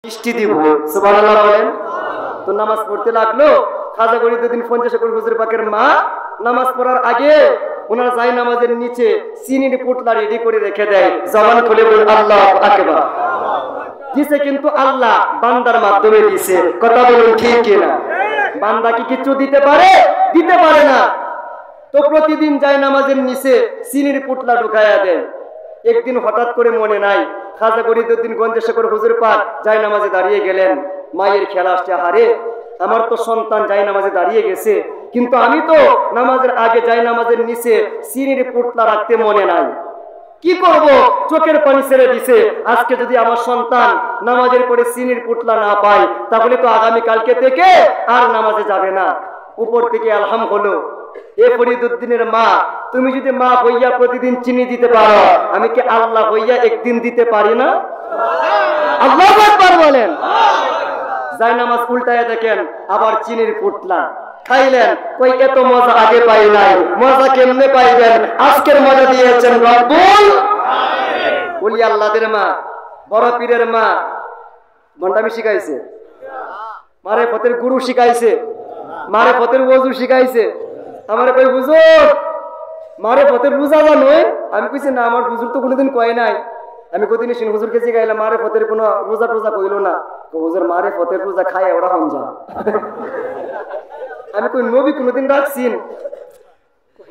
মিষ্টি দিব সুবহানাল্লাহ বলেন। তো নামাজ পড়তে লাগলো। খাজা গরিবউদ্দিন পঞ্চাশের হুজুর পাকের মা নামাজ পড়ার আগে ওনার জাই নামাজের নিচে চিনির পুটলা রেডি করে রেখে দেয়। জবান খুলে বলে আল্লাহু আকবার। দিছে কিন্তু আল্লাহ বান্দার মাধ্যমে দিছে। কথা বলুন ঠিক কিনা? বান্দা কি কিছু দিতে পারে? দিতে পারে না। তো প্রতিদিন জাই নামাজের নিচে চিনির পুটলা ঢুকায়া দেয়। একদিন হঠাৎ করে মনে নাই, খাজা গরিবউদ্দিন গঞ্জেশকর হুজুর পাক জাই নামাজে দাঁড়িয়ে গেলেন। মায়ের খেয়াল আসছে, হারে আমার তো সন্তান জাই নামাজে দাঁড়িয়ে গেছে, কিন্তু আমি তো নামাজের আগে জাই নামাজের নিচে চিনির পুটলা রাখতে মনে নাই। কি করব? চোখের পানি ছেড়ে দিছে। আজকে যদি আমার সন্তান নামাজের পরে চিনির পুটলা না পায়, তাহলে তো আগামী কালকে থেকে আর নামাজে যাবে না। উপর থেকে আলহাম হলো, এ ফরিদউদ্দিনের মা, তুমি যদি মা হইয়া প্রতিদিন চিনি দিতে পারো, আমি কি আল্লাহ হইয়া একদিন দিতে পারি না? আল্লাহু আকবার বলেন। জাই নামাজ উল্টায় দেখেন আবার চিনির পুটলা খাইলেন। কই এত মজা আগে পাই নাই, মজা কেমনে পাইবেন? আজকের মজা দিয়েছেন রব্বুল আলামিন। ওলি আল্লাহদের মা, বড় পীরের মা বন্ডামি শিখাইছে, মারে ফতের গুরু শিখাইছে, মারে ফতের ওযু শিখাইছে। আমার কই হুজুর মারে ফতের রোজা জানোই? আমি কইছি না, আমার হুজুর তো কোনোদিন কয় নাই। আমি কদিন সিন হুজুরকে জিগাইলাম, মারে ফতের কোনো রোজা টোজা কইলো না। হুজুর মারে ফতের রোজা খায় ওরা হমজা। আমি কই নবী কোনোদিন রাখছিন?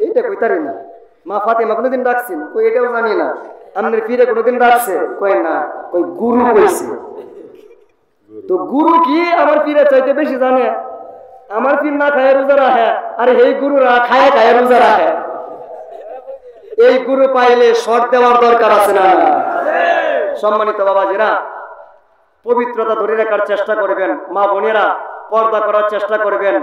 এইটা কইতারি না। মা ফাতেমা কোনোদিন রাখছিন? কই এটাও জানি না। আপনার পীরে কোনোদিন রাখছে? কই না। কই গুরু কইছে। তো গুরু কি আমার পীরে চাইতে বেশি জানে? আমার পীর না খায় রোজা রাখে, আর এই গুরুরা খায় খায় রোজা রাখে। এই গুরু পাইলে শর্ট দেওয়ার দরকার আছে না? সম্মানিত বাবাজিরা, পবিত্রতা ধরে রাখার চেষ্টা করবেন। মা বোনেরা পর্দা করার চেষ্টা করবেন।